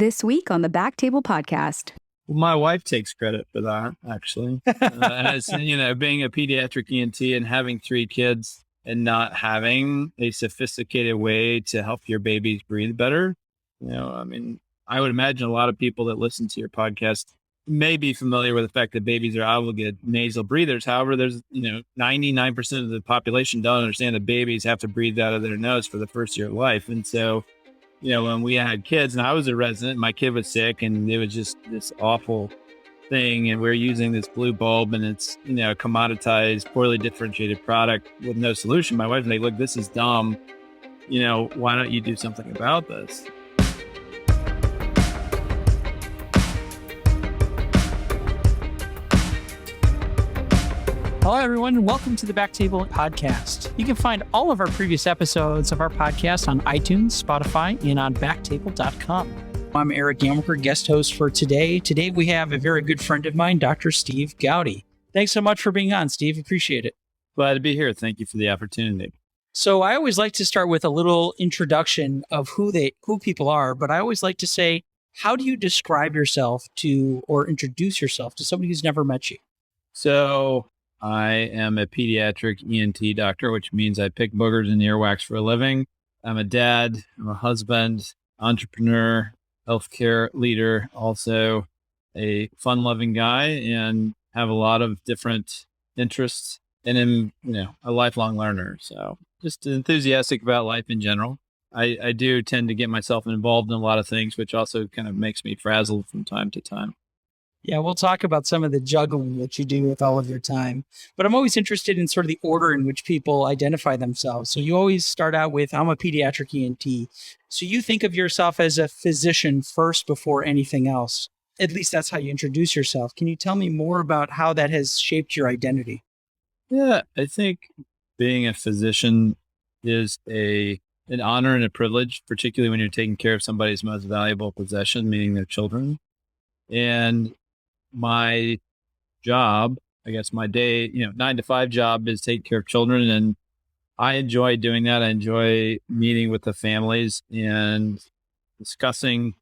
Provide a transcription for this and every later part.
This week on the BackTable podcast. Well, my wife takes credit for that, actually. As being a pediatric ENT and having 3 kids and not having a sophisticated way to help your babies breathe better. I would imagine a lot of people that listen to your podcast may be familiar with the fact that babies are obligate nasal breathers. However, there's, 99% of the population don't understand that babies have to breathe out of their nose for the first year of life. And so, when we had kids and I was a resident, my kid was sick and it was just this awful thing. And we're using this blue bulb and it's, a commoditized, poorly differentiated product with no solution. My wife's like, look, this is dumb. Why don't you do something about this? Hello, everyone, and welcome to the BackTable podcast. You can find all of our previous episodes of our podcast on iTunes, Spotify, and on BackTable.com. I'm Eric Gantwerker, guest host for today. Today, we have a very good friend of mine, Dr. Steve Goudy. Thanks so much for being on, Steve. Appreciate it. Glad to be here. Thank you for the opportunity. So I always like to start with a little introduction of who people are, but I always like to say, how do you describe yourself or introduce yourself to somebody who's never met you? So I am a pediatric ENT doctor, which means I pick boogers and earwax for a living. I'm a dad, I'm a husband, entrepreneur, healthcare leader, also a fun-loving guy, and have a lot of different interests. And am, a lifelong learner. So just enthusiastic about life in general. I do tend to get myself involved in a lot of things, which also kind of makes me frazzled from time to time. Yeah, we'll talk about some of the juggling that you do with all of your time. But I'm always interested in sort of the order in which people identify themselves. So you always start out with, I'm a pediatric ENT. So you think of yourself as a physician first before anything else. At least that's how you introduce yourself. Can you tell me more about how that has shaped your identity? Yeah, I think being a physician is an honor and a privilege, particularly when you're taking care of somebody's most valuable possession, meaning their children. And my job, I guess my day, 9 to 5 job is take care of children. And I enjoy doing that. I enjoy meeting with the families and discussing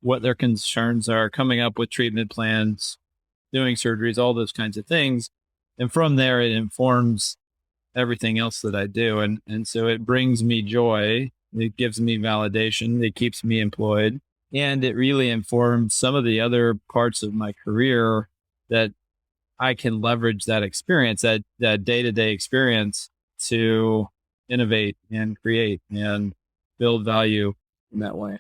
what their concerns are, coming up with treatment plans, doing surgeries, all those kinds of things. And from there, it informs everything else that I do. And so it brings me joy. It gives me validation. It keeps me employed. And it really informs some of the other parts of my career that I can leverage that experience, that day-to-day experience to innovate and create and build value in that way.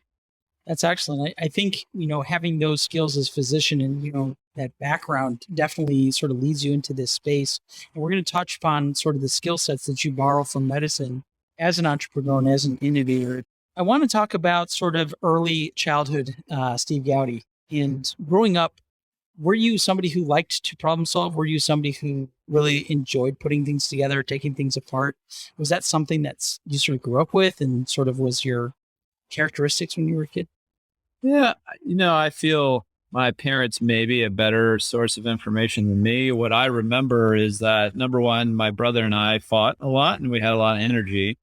That's excellent. I think, having those skills as physician and, that background definitely sort of leads you into this space. And we're going to touch upon sort of the skill sets that you borrow from medicine as an entrepreneur and as an innovator. I want to talk about sort of early childhood, Steve Goudy. And growing up, were you somebody who liked to problem solve? Were you somebody who really enjoyed putting things together, taking things apart? Was that something that you sort of grew up with and sort of was your characteristics when you were a kid? Yeah, I feel my parents may be a better source of information than me. What I remember is that, number one, my brother and I fought a lot and we had a lot of energy.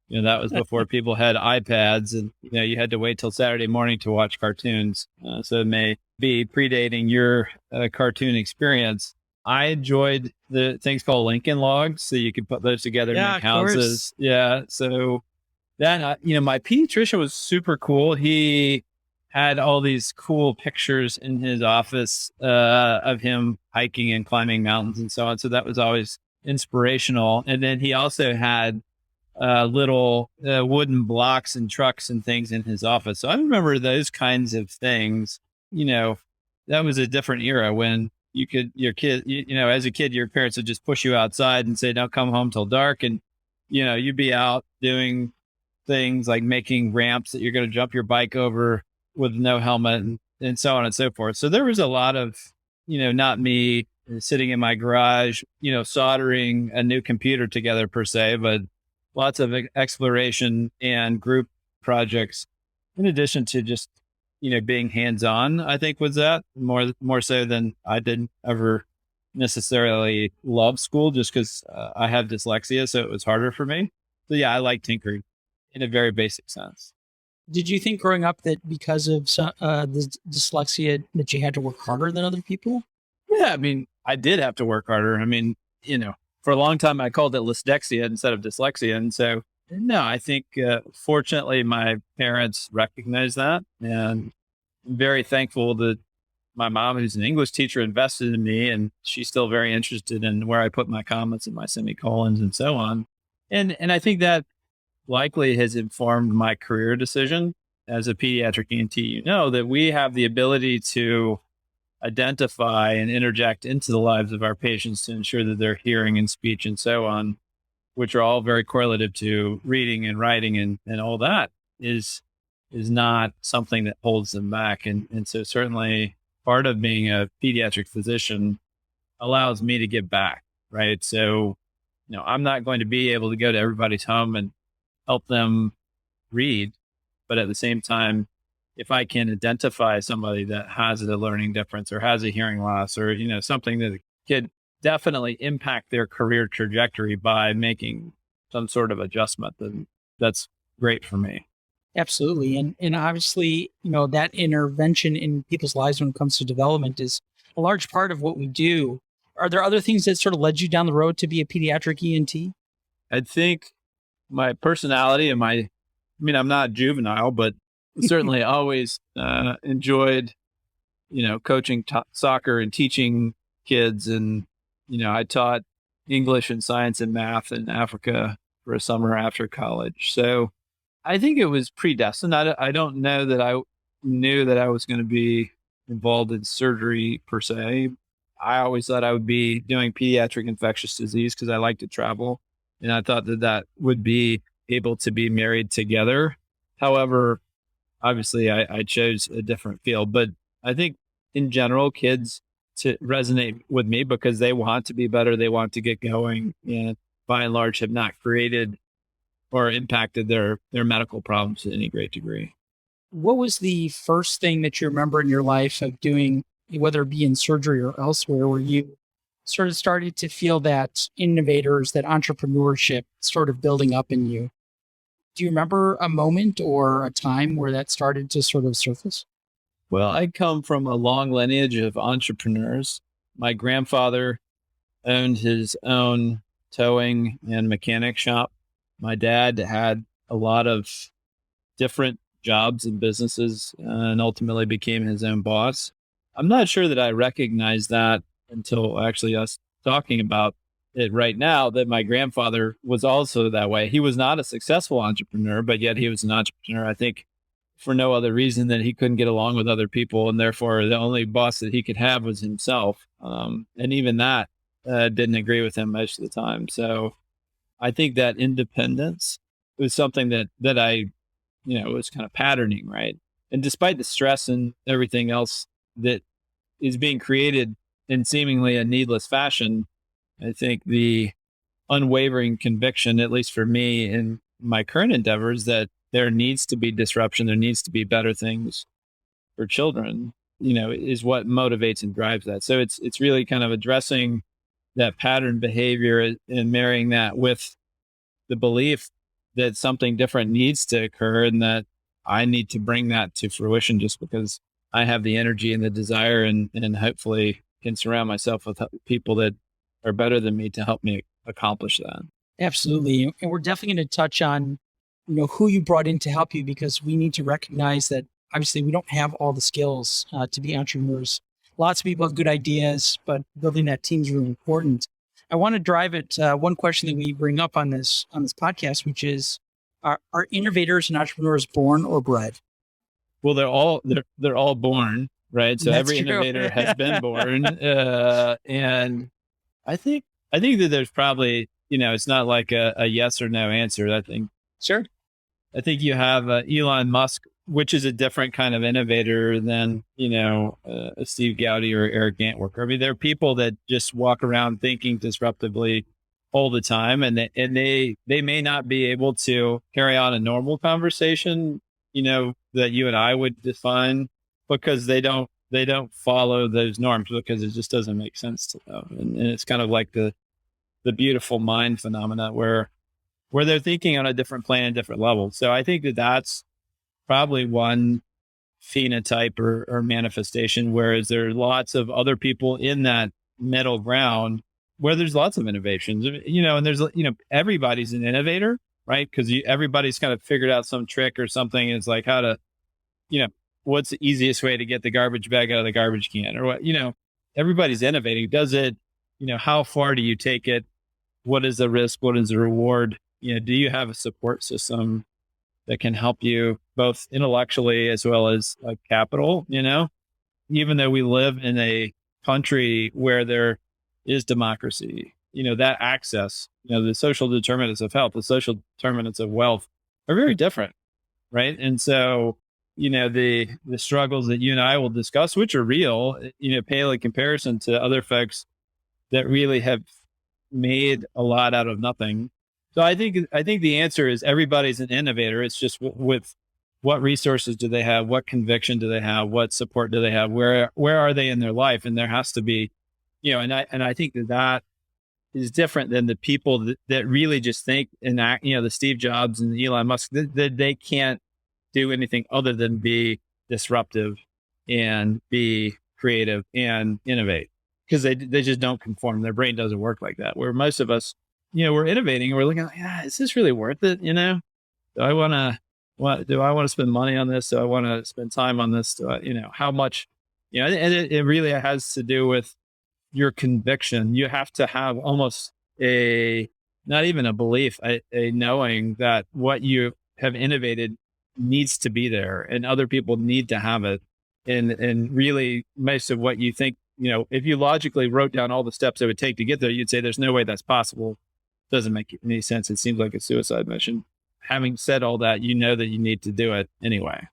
That was before people had iPads and, you had to wait till Saturday morning to watch cartoons. So it may be predating your cartoon experience. I enjoyed the things called Lincoln Logs. So you could put those together and make houses. Yeah. So that, my pediatrician was super cool. He had all these cool pictures in his office of him hiking and climbing mountains and so on. So that was always inspirational. And then he also had little wooden blocks and trucks and things in his office. So I remember those kinds of things. That was a different era when as a kid, your parents would just push you outside and say, don't come home till dark. And, you'd be out doing things like making ramps that you're going to jump your bike over with no helmet and so on and so forth. So there was a lot of, not me sitting in my garage, soldering a new computer together per se, but lots of exploration and group projects in addition to just, being hands-on, I think was that more so than I didn't ever necessarily love school just because I have dyslexia. So it was harder for me. So yeah, I like tinkering in a very basic sense. Did you think growing up that because of the dyslexia that you had to work harder than other people? Yeah, I mean, I did have to work harder. I mean, for a long time I called it dyslexia instead of dyslexia. And so, no, I think fortunately my parents recognized that. And I'm very thankful that my mom, who's an English teacher, invested in me, and she's still very interested in where I put my commas and my semicolons and so on. And I think that likely has informed my career decision as a pediatric ENT. That we have the ability to identify and interject into the lives of our patients to ensure that their hearing and speech and so on, which are all very correlative to reading and writing and all that, is not something that holds them back. And so certainly part of being a pediatric physician allows me to give back, right? So, I'm not going to be able to go to everybody's home and help them read, but at the same time, if I can identify somebody that has a learning difference or has a hearing loss or, something that could definitely impact their career trajectory by making some sort of adjustment, then that's great for me. Absolutely. And obviously, that intervention in people's lives when it comes to development is a large part of what we do. Are there other things that sort of led you down the road to be a pediatric ENT? I think my personality and I'm not juvenile, but certainly always enjoyed, coaching soccer and teaching kids. And, I taught English and science and math in Africa for a summer after college. So I think it was predestined. I don't know that I knew that I was going to be involved in surgery per se. I always thought I would be doing pediatric infectious disease because I like to travel. And I thought that would be able to be married together. However, obviously I chose a different field, but I think in general, kids to resonate with me because they want to be better. They want to get going, and by and large have not created or impacted their medical problems to any great degree. What was the first thing that you remember in your life of doing, whether it be in surgery or elsewhere, where you sort of started to feel that innovators, that entrepreneurship sort of building up in you? Do you remember a moment or a time where that started to sort of surface? Well, I come from a long lineage of entrepreneurs. My grandfather owned his own towing and mechanic shop. My dad had a lot of different jobs and businesses and ultimately became his own boss. I'm not sure that I recognized that until actually us talking about it right now, that my grandfather was also that way. He was not a successful entrepreneur, but yet he was an entrepreneur, I think, for no other reason than he couldn't get along with other people. And therefore, the only boss that he could have was himself. And even that didn't agree with him most of the time. So I think that independence was something that I, was kind of patterning, right? And despite the stress and everything else that is being created in seemingly a needless fashion, I think the unwavering conviction, at least for me in my current endeavors, that there needs to be disruption, there needs to be better things for children, is what motivates and drives that. So it's really kind of addressing that pattern behavior and marrying that with the belief that something different needs to occur and that I need to bring that to fruition just because I have the energy and the desire and hopefully can surround myself with people that are better than me to help me accomplish that. Absolutely. And we're definitely going to touch on, who you brought in to help you, because we need to recognize that obviously we don't have all the skills to be entrepreneurs. Lots of people have good ideas, but building that team is really important. I want to drive it. One question that we bring up on this podcast, which is, are innovators and entrepreneurs born or bred? Well, they're all born, right? So That's every true. innovator has been born, and I think that there's probably it's not like a yes or no answer. Sure. I think you have Elon Musk, which is a different kind of innovator than, a Steve Goudy or Eric Gantwerker. I mean, there are people that just walk around thinking disruptively all the time, and they may not be able to carry on a normal conversation, that you and I would define, because they don't follow those norms because it just doesn't make sense to them. And it's kind of like the beautiful mind phenomena where they're thinking on a different plane and different level. So I think that's probably one phenotype or manifestation, whereas there are lots of other people in that middle ground where there's lots of innovations, and there's, everybody's an innovator, right? Because everybody's kind of figured out some trick or something. It's like how to, what's the easiest way to get the garbage bag out of the garbage can, or what, everybody's innovating. Does it, how far do you take it? What is the risk? What is the reward? Do you have a support system that can help you both intellectually as well as capital? Even though we live in a country where there is democracy, that access, the social determinants of health, the social determinants of wealth are very different. Right. And so, the struggles that you and I will discuss, which are real, pale in comparison to other folks that really have made a lot out of nothing. So I think the answer is everybody's an innovator. It's just with what resources do they have? What conviction do they have? What support do they have? Where are they in their life? And there has to be, and I think that is different than the people that really just think and act, the Steve Jobs and Elon Musk, that they can't do anything other than be disruptive and be creative and innovate, because they just don't conform. Their brain doesn't work like that. Where most of us, we're innovating and we're looking like, is this really worth it? Do I want to spend money on this? Do I want to spend time on this? How much, and it really has to do with your conviction. You have to have almost not even a belief, a knowing that what you have innovated needs to be there and other people need to have it. And really most of what you think, if you logically wrote down all the steps it would take to get there, you'd say there's no way that's possible. Doesn't make any sense. It seems like a suicide mission. Having said all that, you know that you need to do it anyway.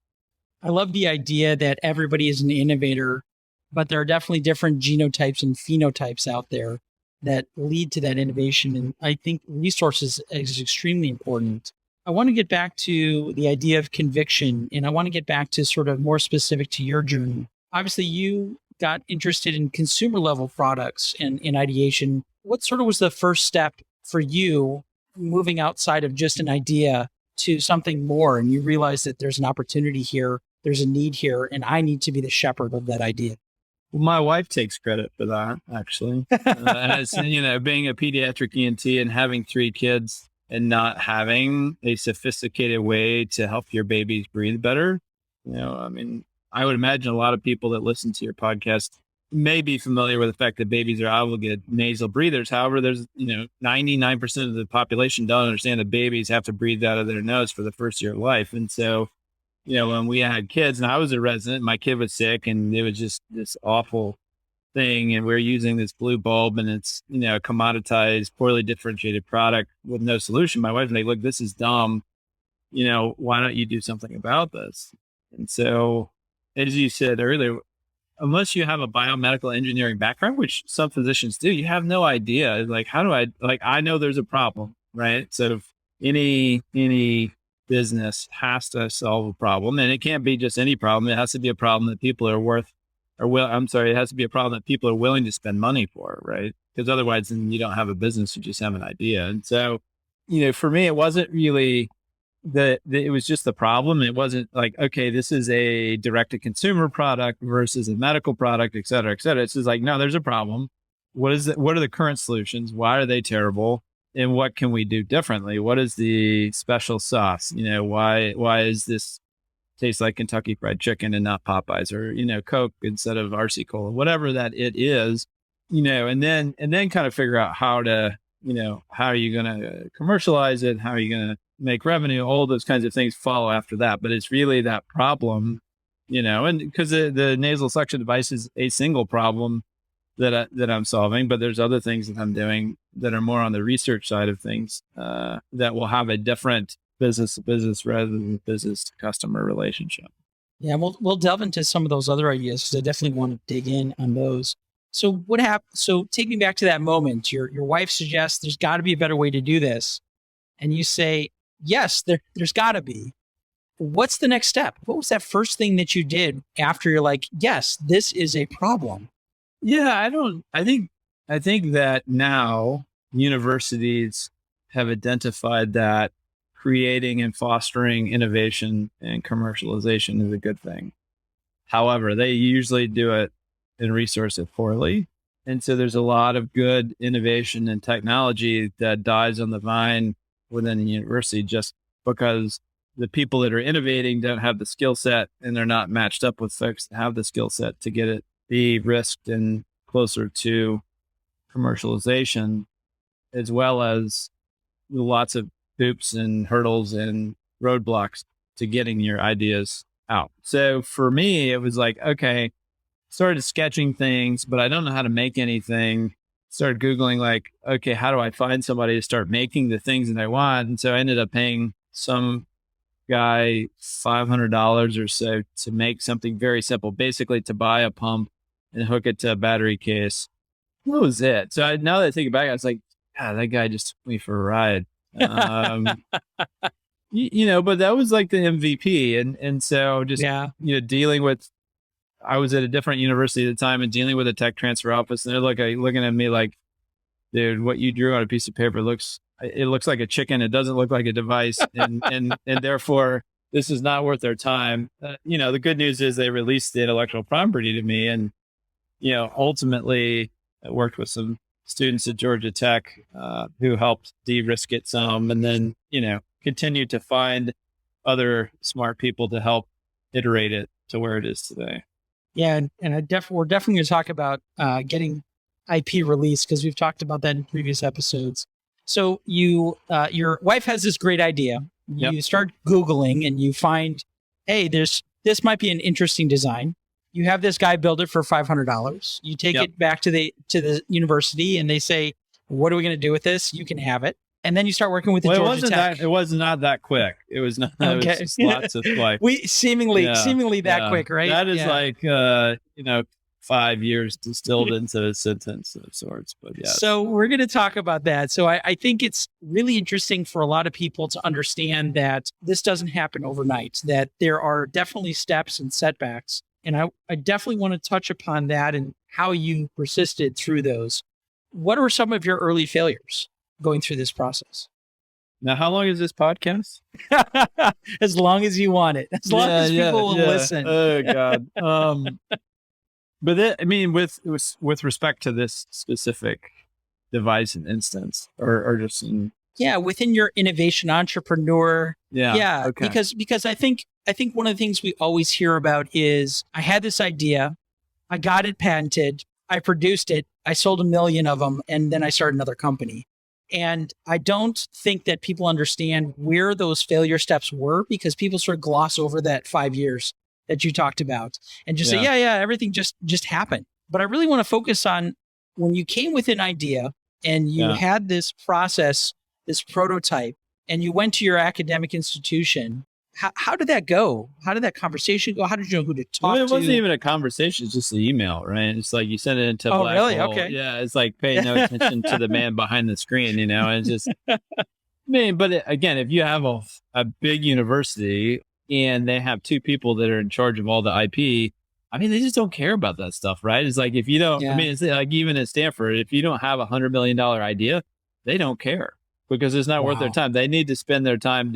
I love the idea that everybody is an innovator, but there are definitely different genotypes and phenotypes out there that lead to that innovation. And I think resources is extremely important. I want to get back to the idea of conviction, and I want to get back to sort of more specific to your journey. Obviously, you got interested in consumer level products and in ideation. What sort of was the first step for you moving outside of just an idea to something more? And you realize that there's an opportunity here, there's a need here, and I need to be the shepherd of that idea. Well, my wife takes credit for that, actually. As being a pediatric ENT and having 3 kids and not having a sophisticated way to help your babies breathe better. I would imagine a lot of people that listen to your podcast may be familiar with the fact that babies are obligated nasal breathers. However, there's, 99% of the population don't understand that babies have to breathe out of their nose for the first year of life. And so, when we had kids and I was a resident, my kid was sick and it was just this awful thing. And we're using this blue bulb and it's, a commoditized, poorly differentiated product with no solution. My wife was like, look, this is dumb. Why don't you do something about this? And so, as you said earlier, unless you have a biomedical engineering background, which some physicians do, you have no idea. Like, how do I know there's a problem, right? So any business has to solve a problem, and it can't be just any problem. It has to be a problem that people it has to be a problem that people are willing to spend money for, right? Because otherwise then you don't have a business, you just have an idea. And so, for me, it wasn't really it was just the problem. It wasn't like, okay, this is a direct to consumer product versus a medical product, et cetera, et cetera. It's just like, no, there's a problem. What is it? What are the current solutions? Why are they terrible? And what can we do differently? What is the special sauce? Why is this taste like Kentucky Fried Chicken and not Popeyes, or, Coke instead of RC Cola, whatever that it is, and then kind of figure out how to, how are you going to commercialize it? How are you going to make revenue? All those kinds of things follow after that. But it's really that problem, and because the nasal suction device is a single problem that I'm solving, but there's other things that I'm doing that are more on the research side of things that will have a different business to business rather than business to customer relationship. Yeah, we'll delve into some of those other ideas because I definitely want to dig in on those. So what happened? So take me back to that moment. Your wife suggests there's got to be a better way to do this, and you say, yes, there's got to be. What's the next step? What was that first thing that you did after you're like, yes, this is a problem? Yeah, I think that now universities have identified that creating and fostering innovation and commercialization is a good thing. However, they usually do it and resource it poorly. And so there's a lot of good innovation and technology that dies on the vine within the university just because the people that are innovating don't have the skill set and they're not matched up with folks that have the skill set to get it de-risked and closer to commercialization, as well as lots of hoops and hurdles and roadblocks to getting your ideas out. So for me, it was like, okay, started sketching things, but I don't know how to make anything. Started Googling like, okay, how do I find somebody to start making the things that I want? And so I ended up paying some guy $500 or so to make something very simple, basically to buy a pump and hook it to a battery case. That was it. So now that I think back, I was like, God, that guy just took me for a ride. But that was like the MVP. And so just, dealing with, I was at a different university at the time and dealing with a tech transfer office, and they're looking at me like, dude, what you drew on a piece of paper looks like a chicken. It doesn't look like a device. And therefore this is not worth their time. The good news is they released the intellectual property to me. And, ultimately I worked with some students at Georgia Tech, who helped de-risk it some, and then, continued to find other smart people to help iterate it to where it is today. Yeah. And we're definitely going to talk about getting IP release, because we've talked about that in previous episodes. So your wife has this great idea. You start Googling and you find, hey, this might be an interesting design. You have this guy build it for $500. You take it back to the university and they say, what are we going to do with this? You can have it. And then you start working with the Georgia Tech. It was not that quick. It was not. Okay. It was just lots of like seemingly that quick, right? That is like 5 years distilled into a sentence of sorts. But yeah. So we're going to talk about that. So I think it's really interesting for a lot of people to understand that this doesn't happen overnight. That there are definitely steps and setbacks, and I definitely want to touch upon that and how you persisted through those. What are some of your early failures going through this process? Now, how long is this podcast? As long as you want it. As long as people will listen. Oh God. But with respect to this specific device and instance, or just within your innovation entrepreneur. Okay. Because I think one of the things we always hear about is, I had this idea, I got it patented, I produced it, I sold 1 million of them, and then I started another company. And I don't think that people understand where those failure steps were, because people sort of gloss over that 5 years that you talked about and just say, everything just happened. But I really want to focus on when you came with an idea and you had this process, this prototype, and you went to your academic institution. How did that go? How did that conversation go? How did you know who to talk to? It wasn't even a conversation. It's just an email, right? It's like you send it into a black hole. Okay. Yeah. It's like paying no attention to the man behind the screen, and it's just, again, if you have a big university and they have 2 people that are in charge of all the IP, they just don't care about that stuff, right? It's like, if you don't, it's like even at Stanford, if you don't have $100 million idea, they don't care, because it's not worth their time. They need to spend their time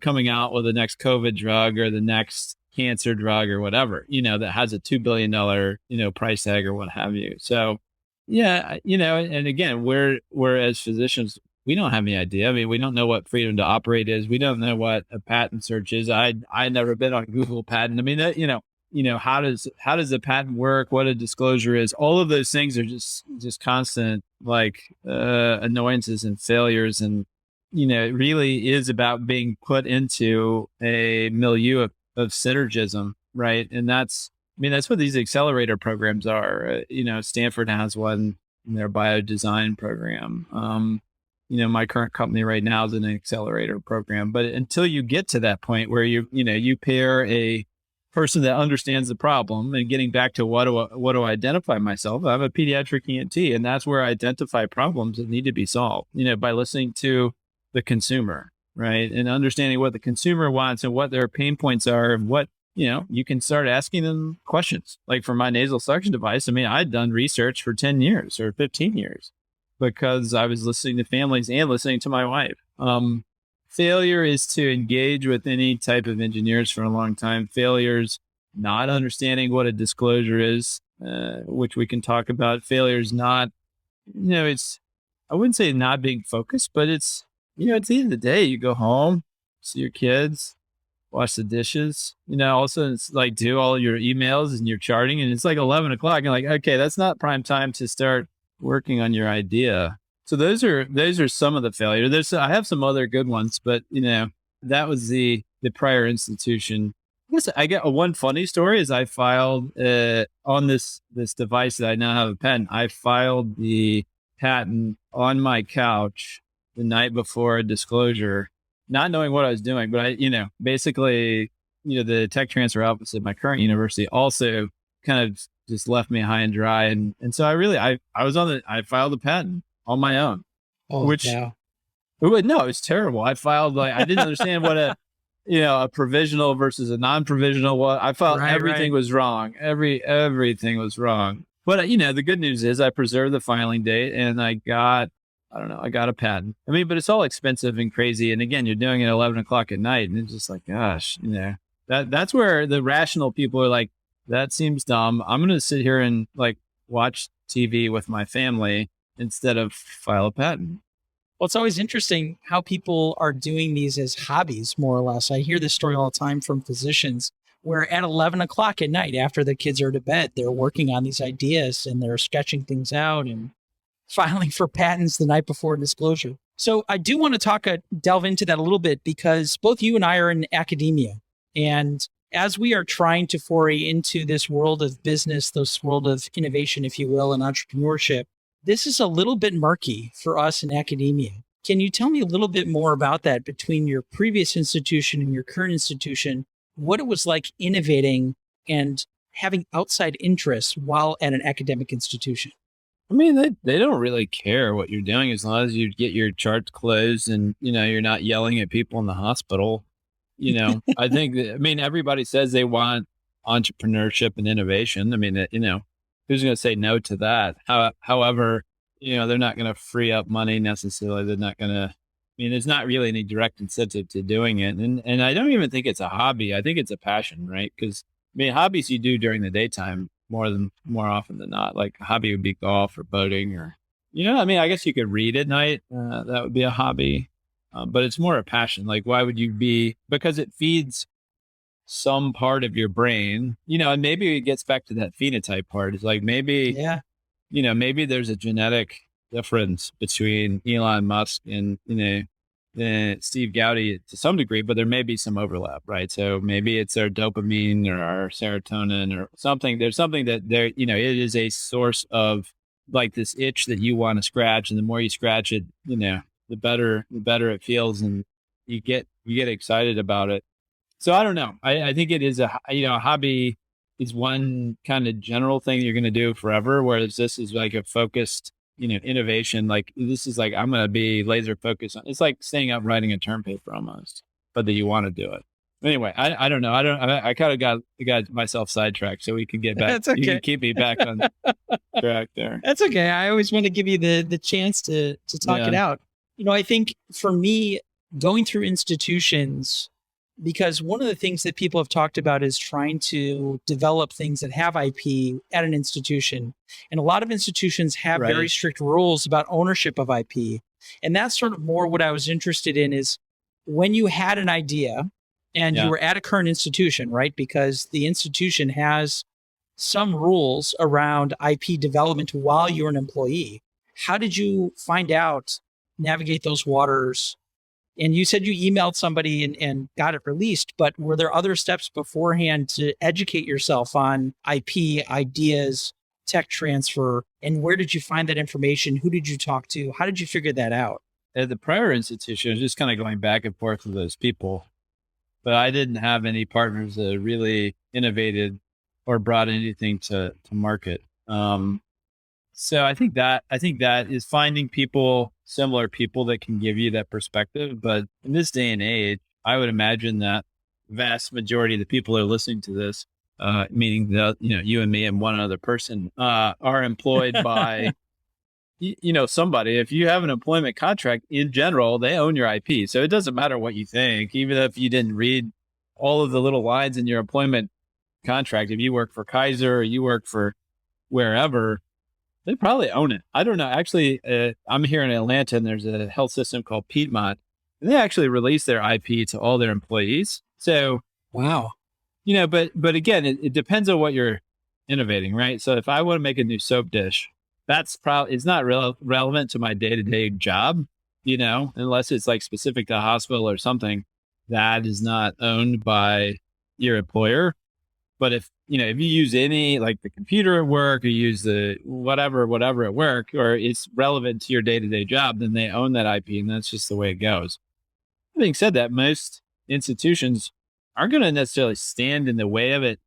coming out with the next COVID drug or the next cancer drug or whatever, that has a $2 billion, price tag or what have you. So, and again, we're as physicians, we don't have any idea. We don't know what freedom to operate is. We don't know what a patent search is. I'd never been on Google patent. How does a patent work? What a disclosure is? All of those things are just constant annoyances and failures. And, it really is about being put into a milieu of synergism, right? And that's what these accelerator programs are. Stanford has one in their biodesign program. My current company right now is an accelerator program. But until you get to that point where you pair a person that understands the problem, and getting back to what do I identify myself? I'm a pediatric ENT, and that's where I identify problems that need to be solved, by listening to the consumer, right? And understanding what the consumer wants and what their pain points are, and what, you can start asking them questions. Like for my nasal suction device, I'd done research for 10 years or 15 years because I was listening to families and listening to my wife. failure is to engage with any type of engineers for a long time. Failures not understanding what a disclosure is, which we can talk about. Failure is not, it's, I wouldn't say not being focused, but it's, at the end of the day, you go home, see your kids, wash the dishes, all of a sudden it's like do all your emails and your charting, and it's like 11 o'clock. And like, okay, that's not prime time to start working on your idea. So those are some of the failure. I have some other good ones, but that was the prior institution. I guess I get one funny story is I filed on this device that I now have a patent. I filed the patent on my couch the night before a disclosure, not knowing what I was doing, but I, basically, the tech transfer office at my current university also kind of just left me high and dry. And so I filed the patent on my own, which, no, it was terrible. I filed I didn't understand what a provisional versus a non-provisional was. I filed everything was wrong. Everything was wrong. But the good news is I preserved the filing date and I got a patent. I mean, but it's all expensive and crazy. And again, you're doing it at 11 o'clock at night. And it's just like, gosh, that's where the rational people are like, that seems dumb. I'm going to sit here and watch TV with my family instead of file a patent. Well, it's always interesting how people are doing these as hobbies, more or less. I hear this story all the time from physicians where at 11 o'clock at night, after the kids are to bed, they're working on these ideas and they're sketching things out and filing for patents the night before disclosure. So I do want to delve into that a little bit because both you and I are in academia. And as we are trying to foray into this world of business, this world of innovation, if you will, and entrepreneurship, this is a little bit murky for us in academia. Can you tell me a little bit more about that between your previous institution and your current institution, what it was like innovating and having outside interests while at an academic institution? I mean, they don't really care what you're doing as long as you get your charts closed and, you're not yelling at people in the hospital. I think, everybody says they want entrepreneurship and innovation. I mean, who's going to say no to that? However, they're not going to free up money necessarily. They're not going to, there's not really any direct incentive to doing it. And I don't even think it's a hobby. I think it's a passion, right? Because, hobbies you do during the daytime more often than not. Like a hobby would be golf or boating or, I guess you could read at night. That would be a hobby. But it's more a passion. Like, why would you because it feeds some part of your brain, and maybe it gets back to that phenotype part. It's like maybe there's a genetic difference between Elon Musk and, Steve Goudy to some degree, but there may be some overlap, right? So maybe it's our dopamine or our serotonin or something. There's something that it is a source of this itch that you want to scratch. And the more you scratch it, the better it feels and you get excited about it. So I don't know. I think it is a hobby is one kind of general thing you're going to do forever, whereas this is like a focused, innovation. Like this is I'm going to be laser focused on. It's like staying up writing a term paper almost, but that you want to do it. Anyway, I don't know. I kind of got myself sidetracked, so we can get back. That's okay. You can keep me back on track there. That's okay. I always want to give you the chance to talk it out. I think for me, going through institutions, because one of the things that people have talked about is trying to develop things that have IP at an institution. And a lot of institutions have very strict rules about ownership of IP. And that's sort of more what I was interested in is when you had an idea and you were at a current institution, right? Because the institution has some rules around IP development while you're an employee. How did you find out, navigate those waters? And you said you emailed somebody and got it released, but were there other steps beforehand to educate yourself on IP, ideas, tech transfer? And where did you find that information? Who did you talk to? How did you figure that out? At the prior institution, I was just kind of going back and forth with those people, but I didn't have any partners that really innovated or brought anything to market. So I think that is finding similar people that can give you that perspective. But in this day and age, I would imagine that vast majority of the people that are listening to this, meaning you and me and one other person, are employed by somebody, if you have an employment contract in general, they own your IP. So it doesn't matter what you think, even if you didn't read all of the little lines in your employment contract. If you work for Kaiser or you work for wherever, they probably own it. I don't know. Actually, I'm here in Atlanta and there's a health system called Piedmont, and they actually release their IP to all their employees. So, Wow. but again, it depends on what you're innovating, right? So if I want to make a new soap dish, that's probably, it's not relevant to my day-to-day job, unless it's like specific to a hospital or something that is not owned by your employer. But if you use any, like the computer at work, or use the whatever at work, or it's relevant to your day-to-day job, then they own that IP, and that's just the way it goes. Having said that, most institutions aren't going to necessarily stand in the way of it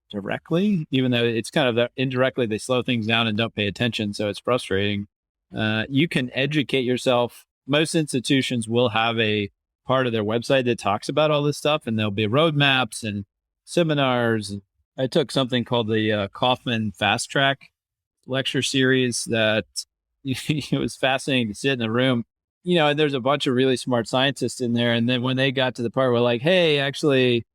directly, even though it's kind of indirectly, they slow things down and don't pay attention. So it's frustrating. You can educate yourself. Most institutions will have a part of their website that talks about all this stuff, and there'll be roadmaps and seminars. I took something called the Kaufman Fast Track lecture series that it was fascinating to sit in the room, and there's a bunch of really smart scientists in there. And then when they got to the part where like, hey, actually,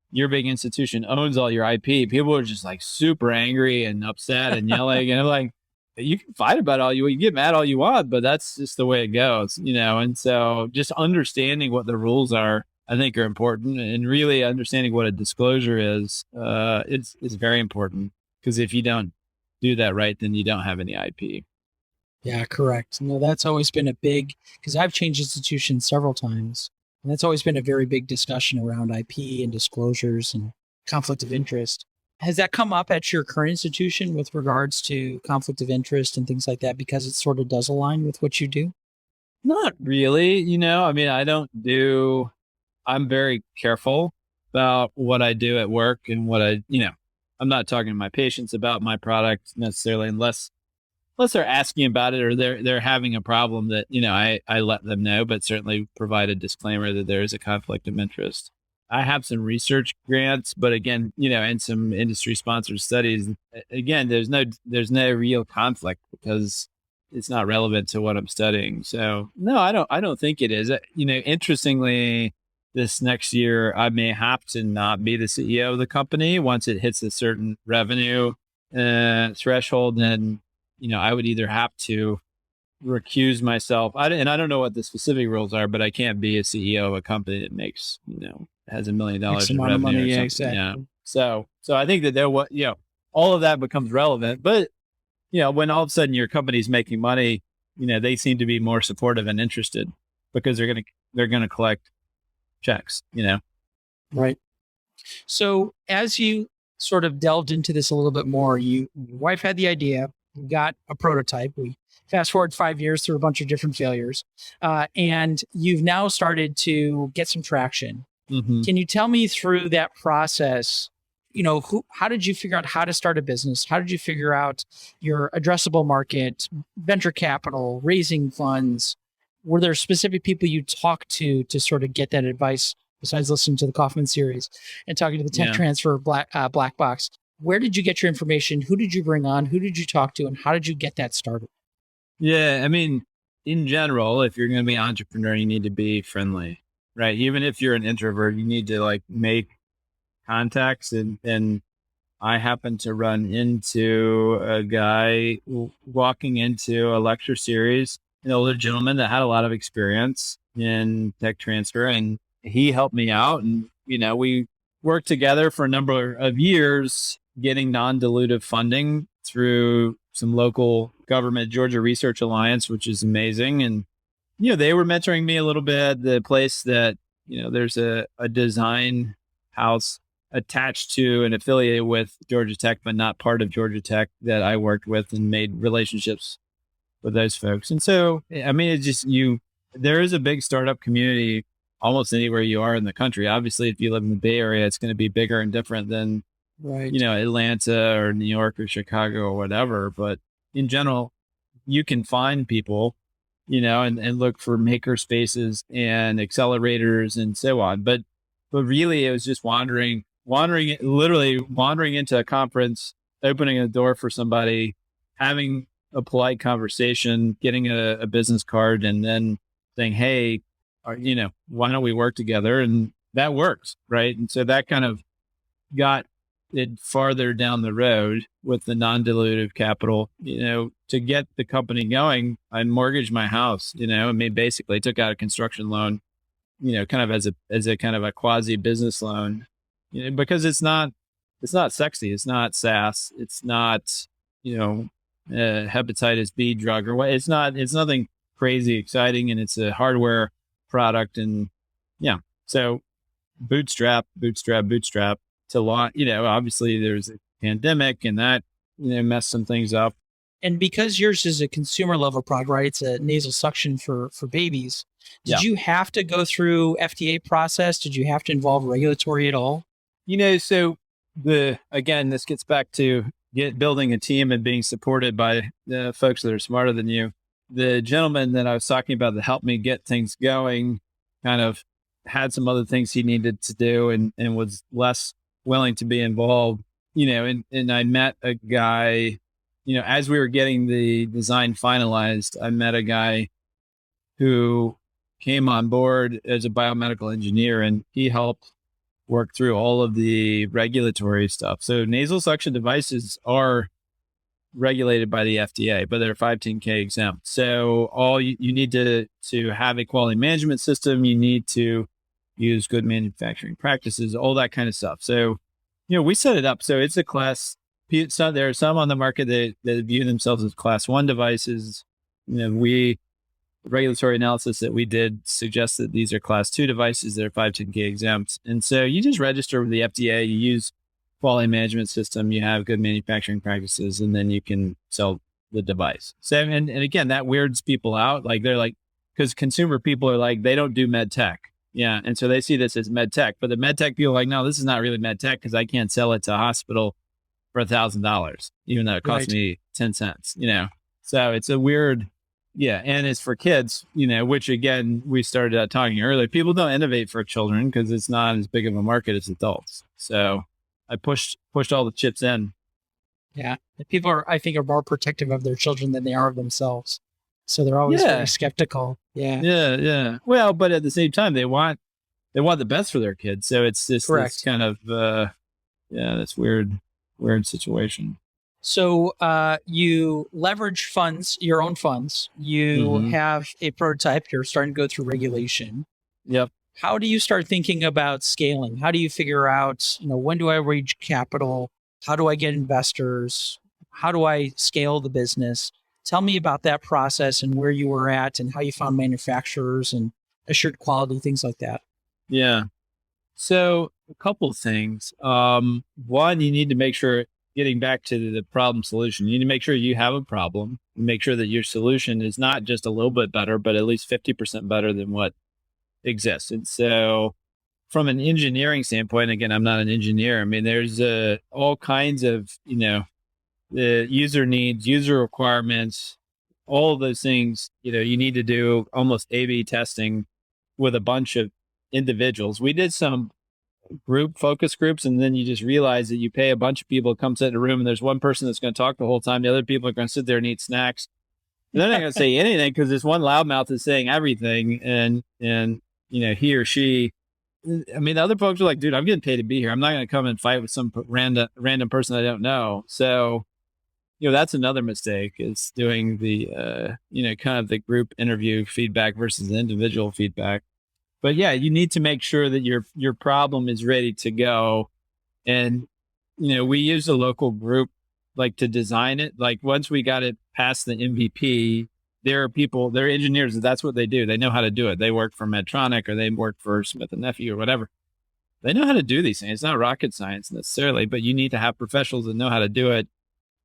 your big institution owns all your IP, people were just like super angry and upset and yelling. And I'm like, you can fight about you get mad all you want, but that's just the way it goes, And so just understanding what the rules are, I think, are important, and really understanding what a disclosure is very important, because if you don't do that right, then you don't have any IP. Yeah, correct. No, that's always been a big, because I've changed institutions several times, and that's always been a very big discussion around IP and disclosures and conflict of interest. Has that come up at your current institution with regards to conflict of interest and things like that, because it sort of does align with what you do? Not really. I mean, I'm very careful about what I do at work and I'm not talking to my patients about my product necessarily, unless they're asking about it or they're having a problem that, I let them know, but certainly provide a disclaimer that there is a conflict of interest. I have some research grants, but again, and some industry sponsored studies. Again, there's no real conflict because it's not relevant to what I'm studying. So no, I don't think it is. Interestingly, this next year, I may have to not be the CEO of the company once it hits a certain revenue threshold. Then, I would either have to recuse myself. I don't know what the specific rules are, but I can't be a CEO of a company that makes, has $1 million in revenue. Money, yeah, exactly. Yeah. So I think that all of that becomes relevant. But, when all of a sudden your company's making money, they seem to be more supportive and interested because they're going to collect checks, Right. So as you sort of delved into this a little bit more, your wife had the idea, you got a prototype. We fast forward 5 years through a bunch of different failures, and you've now started to get some traction. Mm-hmm. Can you tell me through that process? How did you figure out how to start a business? How did you figure out your addressable market, venture capital, raising funds? Were there specific people you talked to sort of get that advice, besides listening to the Kaufman series and talking to the tech transfer black box? Where did you get your information? Who did you bring on? Who did you talk to? And how did you get that started? Yeah. I mean, in general, if you're going to be an entrepreneur, you need to be friendly, right? Even if you're an introvert, you need to make contacts. And I happened to run into a guy walking into a lecture series, an older gentleman that had a lot of experience in tech transfer, and he helped me out. And, we worked together for a number of years, getting non-dilutive funding through some local government, Georgia Research Alliance, which is amazing. And, they were mentoring me a little bit. The place that, there's a design house attached to and affiliated with Georgia Tech, but not part of Georgia Tech, that I worked with and made relationships with those folks. And so, I mean, it's just there is a big startup community almost anywhere you are in the country. Obviously, if you live in the Bay Area, it's going to be bigger and different than, right, Atlanta or New York or Chicago or whatever. But in general, you can find people, and look for maker spaces and accelerators and so on. But really, it was just wandering into a conference, opening a door for somebody, having a polite conversation, getting a business card, and then saying, hey, why don't we work together? And that works, right? And so that kind of got it farther down the road with the non-dilutive capital, to get the company going. I mortgaged my house, basically took out a construction loan, kind of as a kind of a quasi business loan, because it's not sexy. It's not SaaS. It's not, hepatitis B drug or what. It's nothing crazy exciting, and it's a hardware product. And yeah, so bootstrap to launch. Obviously there's a pandemic, and that messed some things up. And because yours is a consumer level product, right? It's a nasal suction for babies. Did you have to go through FDA process? Did you have to involve regulatory at all? So again, this gets back to building a team and being supported by the folks that are smarter than you. The gentleman that I was talking about that helped me get things going kind of had some other things he needed to do and was less willing to be involved, and I met a guy, as we were getting the design finalized, I met a guy who came on board as a biomedical engineer, and he helped work through all of the regulatory stuff. So nasal suction devices are regulated by the FDA, but they're 510K exempt. So all you need to have a quality management system. You need to use good manufacturing practices, all that kind of stuff. So, we set it up. So it's a class. So there are some on the market that view themselves as class 1 devices. Regulatory analysis that we did suggests that these are class 2 devices that are 510K exempt. And so you just register with the FDA, you use quality management system, you have good manufacturing practices, and then you can sell the device. So, and again, that weirds people out. Like they're like, because consumer people are like, they don't do med tech. Yeah. And so they see this as med tech, but the med tech people are like, no, this is not really med tech because I can't sell it to a hospital for $1,000, even though it costs me 10 cents, So it's a weird, and it's for kids, which again, we started talking earlier. People don't innovate for children because it's not as big of a market as adults. So I pushed all the chips in. Yeah. People I think, are more protective of their children than they are of themselves. So they're always very skeptical. Yeah. Yeah. Well, but at the same time, they want the best for their kids. So it's just this kind of, this weird situation. So you leverage funds, your own funds. You have a prototype. You're starting to go through regulation. Yep. How do you start thinking about scaling? How do you figure out, when do I raise capital? How do I get investors? How do I scale the business? Tell me about that process and where you were at and how you found manufacturers and assured quality, things like that. Yeah. So a couple of things. One, you need to make sure, getting back to the problem solution, you need to make sure you have a problem, make sure that your solution is not just a little bit better, but at least 50% better than what exists. And so from an engineering standpoint, again, I'm not an engineer. I mean, there's all kinds of, the user needs, user requirements, all of those things, you need to do almost A/B testing with a bunch of individuals. We did some focus groups, and then you just realize that you pay a bunch of people to come sit in a room, and there's one person that's going to talk the whole time. The other people are going to sit there and eat snacks. And they're not going to say anything because this one loudmouth is saying everything. And he or she, I mean, the other folks are like, dude, I'm getting paid to be here. I'm not going to come and fight with some random person I don't know. So, that's another mistake, is doing the, kind of the group interview feedback versus the individual feedback. But yeah, you need to make sure that your problem is ready to go. And, we use a local group to design it. Once we got it past the MVP, there are people, they're engineers, that's what they do. They know how to do it. They work for Medtronic or they work for Smith & Nephew or whatever. They know how to do these things. It's not rocket science necessarily, but you need to have professionals that know how to do it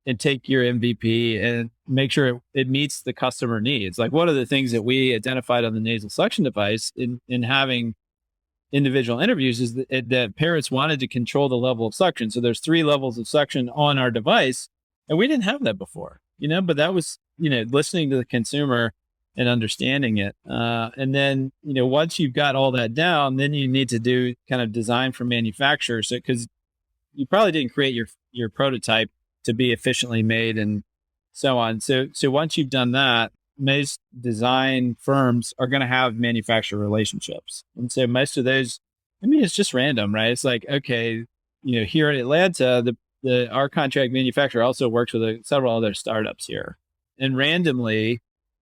and take your MVP and make sure it meets the customer needs. One of the things that we identified on the nasal suction device in having individual interviews is that parents wanted to control the level of suction. So there's 3 levels of suction on our device, and we didn't have that before, but that was, listening to the consumer and understanding it. And then, once you've got all that down, then you need to do kind of design for manufacturer. So, because you probably didn't create your prototype to be efficiently made and so on. So once you've done that, most design firms are going to have manufacturer relationships. And so most of those, I mean, it's just random, right? It's like, okay, here in Atlanta, our contract manufacturer also works with several other startups here. And randomly,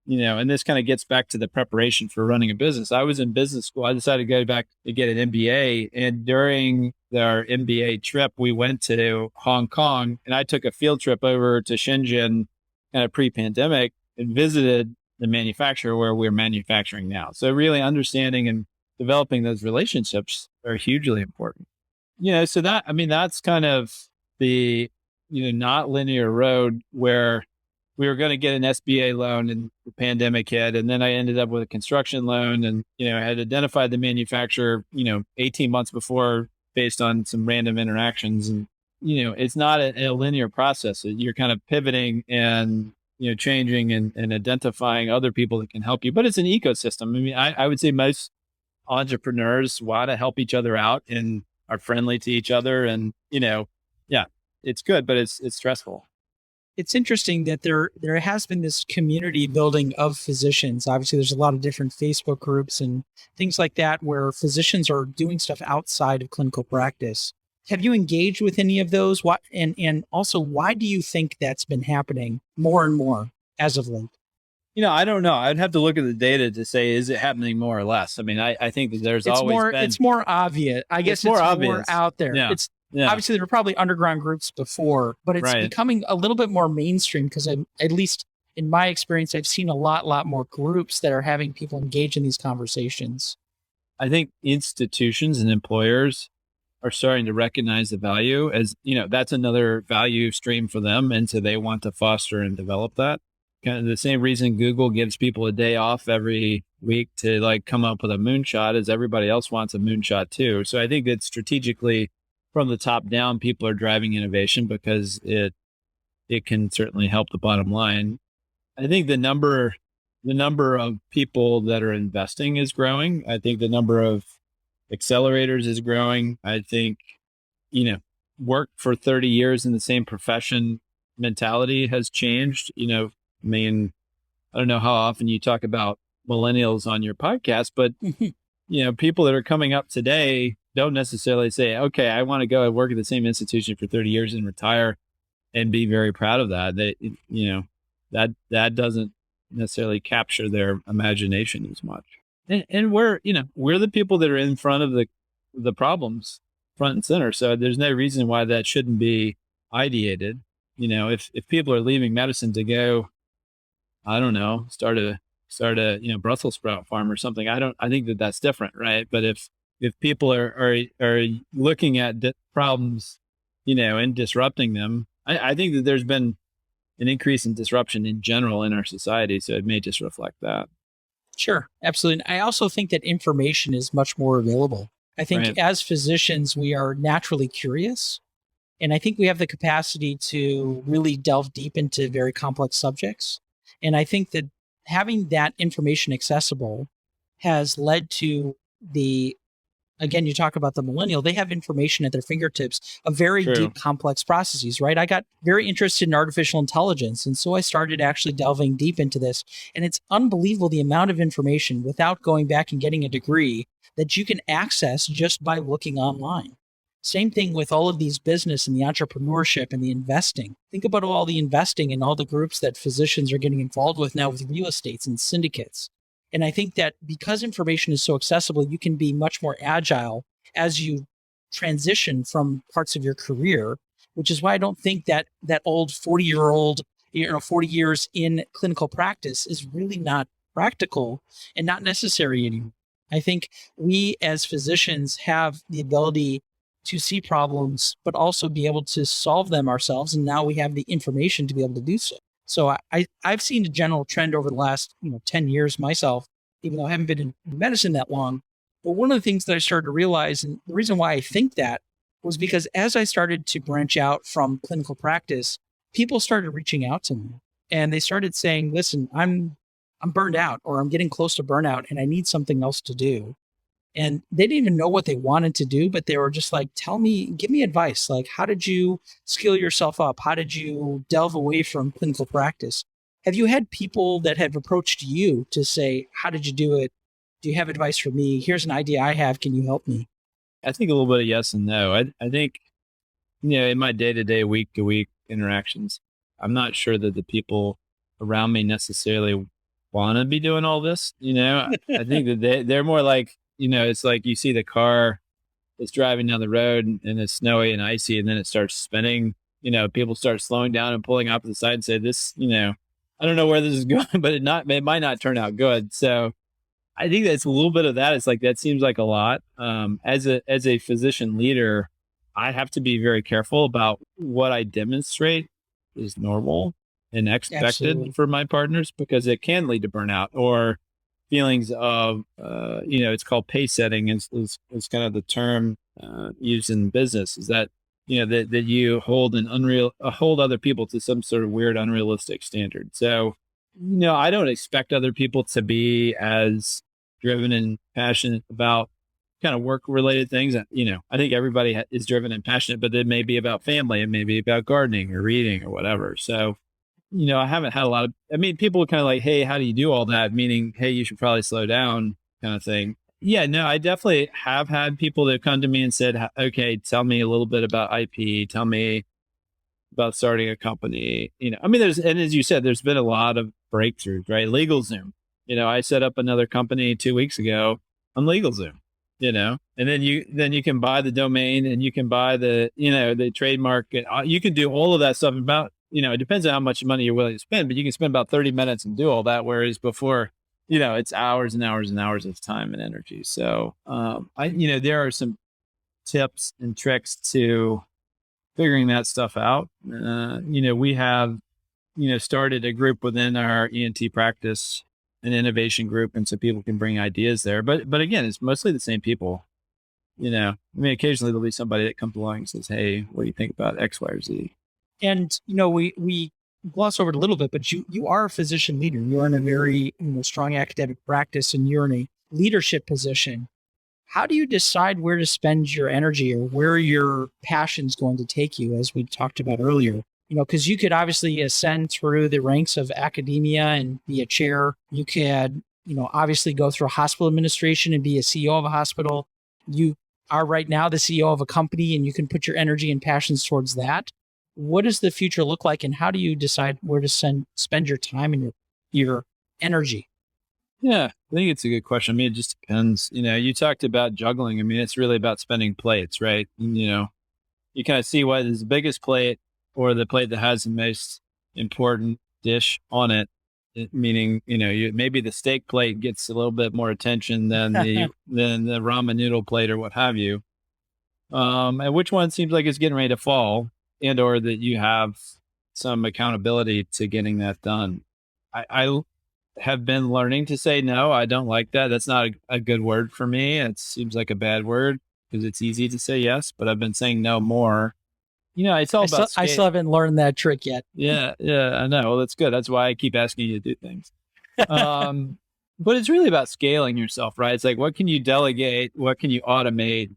and this kind of gets back to the preparation for running a business. I was in business school. I decided to go back to get an MBA. And during our MBA trip, we went to Hong Kong, and I took a field trip over to Shenzhen kind of pre-pandemic and visited the manufacturer where we're manufacturing now. So really understanding and developing those relationships are hugely important. So that's kind of the, not linear road where we were going to get an SBA loan and the pandemic hit. And then I ended up with a construction loan and, I had identified the manufacturer, 18 months before based on some random interactions. And, it's not a linear process. You're kind of pivoting and, changing and identifying other people that can help you. But it's an ecosystem. I mean, I would say most entrepreneurs want to help each other out and are friendly to each other. And, it's good, but it's stressful. It's interesting that there has been this community building of physicians. Obviously, there's a lot of different Facebook groups and things like that where physicians are doing stuff outside of clinical practice. Have you engaged with any of those? And also, why do you think that's been happening more and more as of late? I don't know. I'd have to look at the data to say, is it happening more or less? I mean, I think that it's more obvious. I guess it's more obvious. Out there. Yeah. Obviously, there were probably underground groups before, but it's becoming a little bit more mainstream because at least in my experience, I've seen a lot more groups that are having people engage in these conversations. I think institutions and employers are starting to recognize the value as, that's another value stream for them. And so they want to foster and develop that. Kind of the same reason Google gives people a day off every week to come up with a moonshot as everybody else wants a moonshot too. So I think that strategically from the top down, people are driving innovation because it can certainly help the bottom line. I think the number of people that are investing is growing. I think the number of accelerators is growing. I think, work for 30 years in the same profession mentality has changed. I mean, I don't know how often you talk about millennials on your podcast, but, people that are coming up today don't necessarily say, okay, I want to go and work at the same institution for 30 years and retire and be very proud of that. That doesn't necessarily capture their imagination as much. And we're the people that are in front of the problems front and center. So there's no reason why that shouldn't be ideated. If people are leaving medicine to go, I don't know, start a Brussels sprout farm or something, I think that that's different. Right. But if people are looking at problems, and disrupting them, I think that there's been an increase in disruption in general in our society. So it may just reflect that. Sure, absolutely. I also think that information is much more available. I think as physicians, we are naturally curious. And I think we have the capacity to really delve deep into very complex subjects. And I think that having that information accessible has led to again, you talk about the millennial, they have information at their fingertips of very deep, complex processes, right? I got very interested in artificial intelligence. And so I started actually delving deep into this. And it's unbelievable the amount of information without going back and getting a degree that you can access just by looking online. Same thing with all of these business and the entrepreneurship and the investing. Think about all the investing and all the groups that physicians are getting involved with now with real estates and syndicates. And I think that because information is so accessible, you can be much more agile as you transition from parts of your career, which is why I don't think that old 40-year-old, 40 years in clinical practice is really not practical and not necessary anymore. I think we as physicians have the ability to see problems, but also be able to solve them ourselves. And now we have the information to be able to do so. So I've seen a general trend over the last 10 years myself, even though I haven't been in medicine that long. But one of the things that I started to realize, and the reason why I think that was because as I started to branch out from clinical practice, people started reaching out to me and they started saying, listen, I'm burned out or I'm getting close to burnout and I need something else to do. and they didn't even know what they wanted to do, but they were just like, give me advice. Like, how did you skill yourself up? How did you delve away from clinical practice? Have you had people that have approached you to say, how did you do it? Do you have advice for me? Here's an idea I have. Can you help me? I think a little bit of yes and no. I think, in my day-to-day, week-to-week interactions, I'm not sure that the people around me necessarily want to be doing all this. I think that they're more like, it's like you see the car that's driving down the road and it's snowy and icy, and then it starts spinning. People start slowing down and pulling off to the side and say, this, I don't know where this is going, but it might not turn out good. So I think that's a little bit of that. It's like, that seems like a lot. As a physician leader, I have to be very careful about what I demonstrate is normal and expected Absolutely. for my partners, because it can lead to burnout or feelings of, it's called pace setting. Is kind of the term used in business, is that, that you hold hold other people to some sort of weird, unrealistic standard. So, I don't expect other people to be as driven and passionate about kind of work related things. I think everybody is driven and passionate, but it may be about family, it may be about gardening or reading or whatever. So, I haven't had a lot of, people are kind of like, hey, how do you do all that? Meaning, hey, you should probably slow down kind of thing. Yeah, no, I definitely have had people that come to me and said, okay, tell me a little bit about IP. Tell me about starting a company. And as you said, there's been a lot of breakthroughs, right? LegalZoom. I set up another company 2 weeks ago on LegalZoom, and then you can buy the domain and you can buy the trademark. You can do all of that stuff about, it depends on how much money you're willing to spend, but you can spend about 30 minutes and do all that. Whereas before, it's hours and hours and hours of time and energy. So, there are some tips and tricks to figuring that stuff out. We have, started a group within our ENT practice, an innovation group, and so people can bring ideas there. But again, it's mostly the same people. Occasionally there'll be somebody that comes along and says, "Hey, what do you think about X, Y, or Z?" And, we gloss over it a little bit, but you are a physician leader. You're in a very strong academic practice, and you're in a leadership position. How do you decide where to spend your energy or where your passion's going to take you, as we talked about earlier? Because you could obviously ascend through the ranks of academia and be a chair. You could, obviously go through hospital administration and be a CEO of a hospital. You are right now the CEO of a company, and you can put your energy and passions towards that. What does the future look like, and how do you decide where to spend your time and your energy? Yeah, I think it's a good question. It just depends. You talked about juggling. It's really about spending plates, right? And, you kind of see what is the biggest plate or the plate that has the most important dish on it. Meaning, maybe the steak plate gets a little bit more attention than the ramen noodle plate or what have you. And which one seems like it's getting ready to fall, and or that you have some accountability to getting that done. I have been learning to say no. I don't like that. That's not a good word for me. It seems like a bad word because it's easy to say yes, but I've been saying no more. It's all about. I still haven't learned that trick yet. Yeah, I know. Well, that's good. That's why I keep asking you to do things. But it's really about scaling yourself, right? It's like, what can you delegate? What can you automate?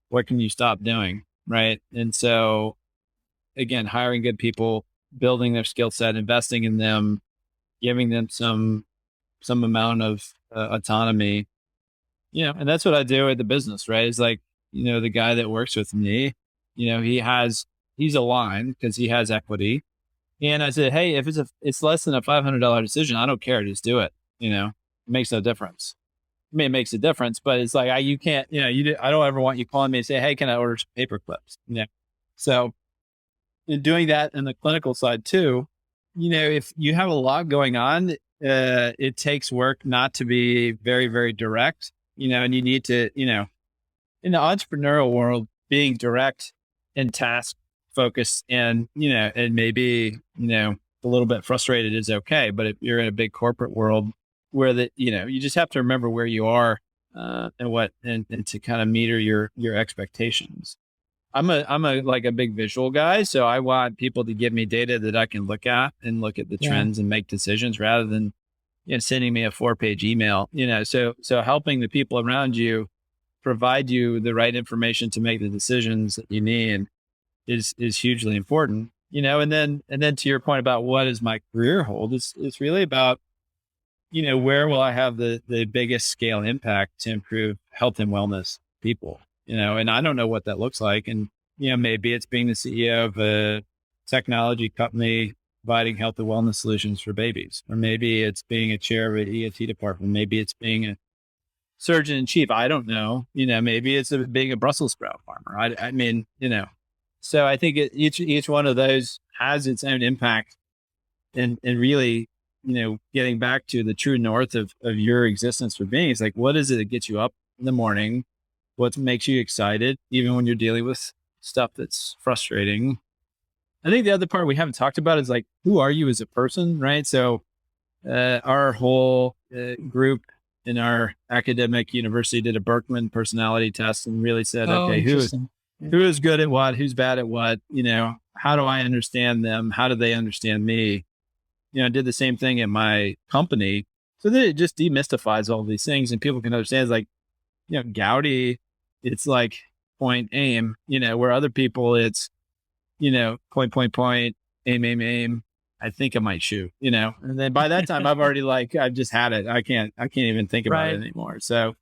What can you stop doing, right? And so, again, hiring good people, building their skill set, investing in them, giving them some amount of autonomy, and that's what I do at the business, right? It's like, the guy that works with me, he's aligned because he has equity. And I said, hey, if it's less than a $500 decision, I don't care. Just do it. It makes no difference. It makes a difference, but it's like, you can't, I don't ever want you calling me and say, hey, can I order some paper clips? So in doing that in the clinical side too, if you have a lot going on, it takes work not to be very, very direct, and you need to, in the entrepreneurial world, being direct and task focused and, and maybe, a little bit frustrated is okay. But if you're in a big corporate world where you just have to remember where you are and to kind of meter your expectations. I'm a big visual guy. So I want people to give me data that I can look at and look at the trends and make decisions rather than, sending me a 4-page email, so helping the people around you provide you the right information to make the decisions that you need is hugely important, and then to your point about what does my career hold, it's really about, where will I have the biggest scale impact to improve health and wellness people, and I don't know what that looks like. And, maybe it's being the CEO of a technology company providing health and wellness solutions for babies, or maybe it's being a chair of an ENT department. Maybe it's being a surgeon in chief. I don't know, maybe it's being a Brussels sprout farmer. I mean, so I think each one of those has its own impact, and really, getting back to the true north of your existence for being, it's like, what is it that gets you up in the morning? What makes you excited, even when you're dealing with stuff that's frustrating? I think the other part we haven't talked about is like, who are you as a person, right? So our whole group in our academic university did a Berkman personality test and really said, okay, who is good at what, who's bad at what, how do I understand them? How do they understand me? I did the same thing at my company. So that it just demystifies all these things and people can understand. It's like, Goudy, it's like point, aim, where other people it's, point, aim. I think I might shoot, and then by that time I've already I've just had it. I can't even think about it anymore. So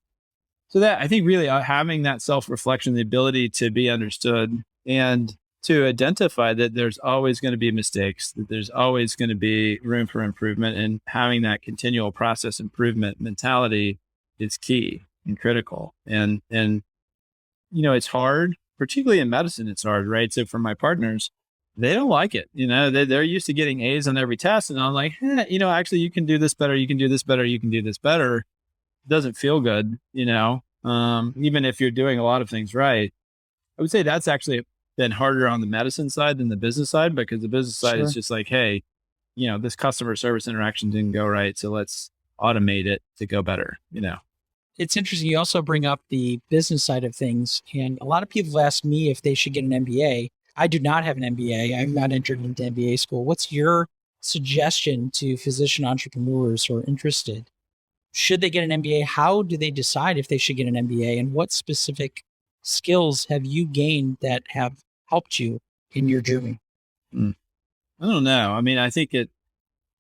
that I think really having that self-reflection, the ability to be understood and to identify that there's always going to be mistakes, that there's always going to be room for improvement, and having that continual process improvement mentality is key and critical. And it's hard, particularly in medicine, it's hard, right? So for my partners, they don't like it. They're used to getting A's on every test. And I'm like, actually you can do this better. You can do this better. You can do this better. It doesn't feel good, even if you're doing a lot of things right. I would say that's actually been harder on the medicine side than the business side, because the business side is just like, hey, this customer service interaction didn't go right. So let's automate it to go better, It's interesting. You also bring up the business side of things. And a lot of people have asked me if they should get an MBA. I do not have an MBA. I'm not entered into MBA school. What's your suggestion to physician entrepreneurs who are interested? Should they get an MBA? How do they decide if they should get an MBA? And what specific skills have you gained that have helped you in your journey? I don't know. I mean, I think it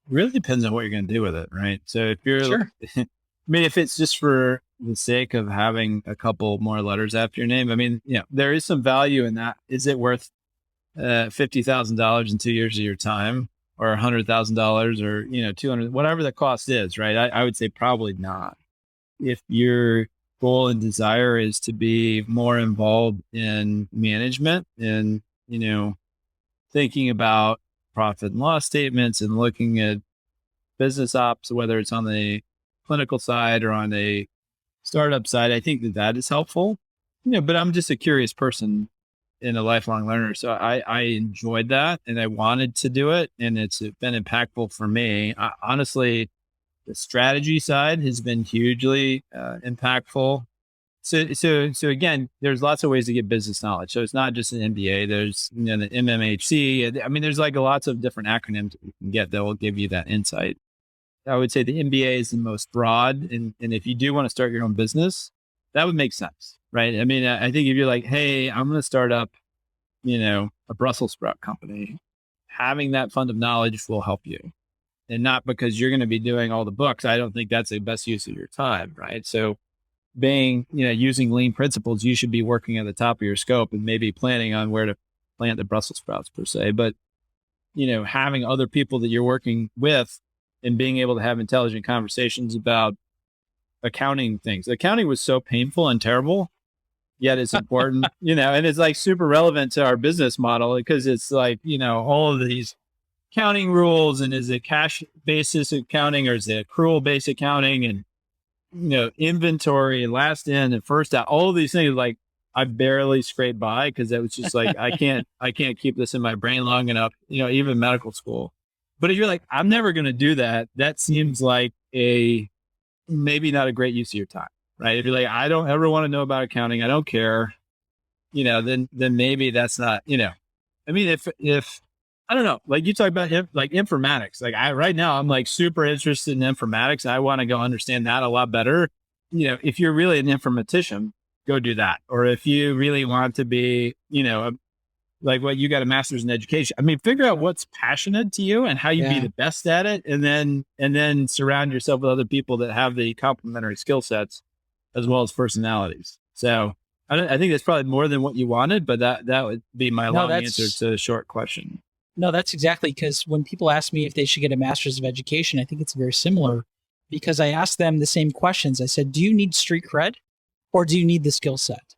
really depends on what you're going to do with it, right? So if you're, if it's just for the sake of having a couple more letters after your name, I mean, there is some value in that. Is it worth $50,000 in 2 years of your time, or $100,000, or 200, whatever the cost is, right? I would say probably not. If your goal and desire is to be more involved in management and thinking about profit and loss statements and looking at business ops, whether it's on the clinical side or on a startup side, I think that is helpful. But I'm just a curious person and a lifelong learner. So I enjoyed that and I wanted to do it, and it's been impactful for me. Honestly, the strategy side has been hugely impactful. So again, there's lots of ways to get business knowledge. So it's not just an MBA. There's the MMHC. I mean, there's lots of different acronyms that you can get that will give you that insight. I would say the MBA is the most broad. And if you do want to start your own business, that would make sense, right? I mean, I think if you're like, hey, I'm going to start up, a Brussels sprout company, having that fund of knowledge will help you. And not because you're going to be doing all the books. I don't think that's the best use of your time, right? So being, using lean principles, you should be working at the top of your scope and maybe planning on where to plant the Brussels sprouts per se. But, having other people that you're working with and being able to have intelligent conversations about accounting things. Accounting was so painful and terrible, yet it's important, and it's super relevant to our business model, because it's all of these accounting rules, and is it cash basis accounting or is it accrual based accounting, and inventory, last in and first out, all of these things. I barely scraped by because it was just I can't keep this in my brain long enough, even medical school. But if you're like, I'm never going to do that, that seems like maybe not a great use of your time, right? If you're like, I don't ever want to know about accounting, I don't care, then maybe that's not, I mean, if I don't know, you talk about informatics, right now I'm super interested in informatics. I want to go understand that a lot better. If you're really an informatician, go do that. Or if you really want to be, like what you got a master's in education. I mean, figure out what's passionate to you and how you be the best at it. And then surround yourself with other people that have the complementary skill sets as well as personalities. So I think that's probably more than what you wanted, but that would be my long answer to a short question. No, that's exactly, because when people ask me if they should get a master's of education, I think it's very similar, because I asked them the same questions. I said, do you need street cred or do you need the skill set?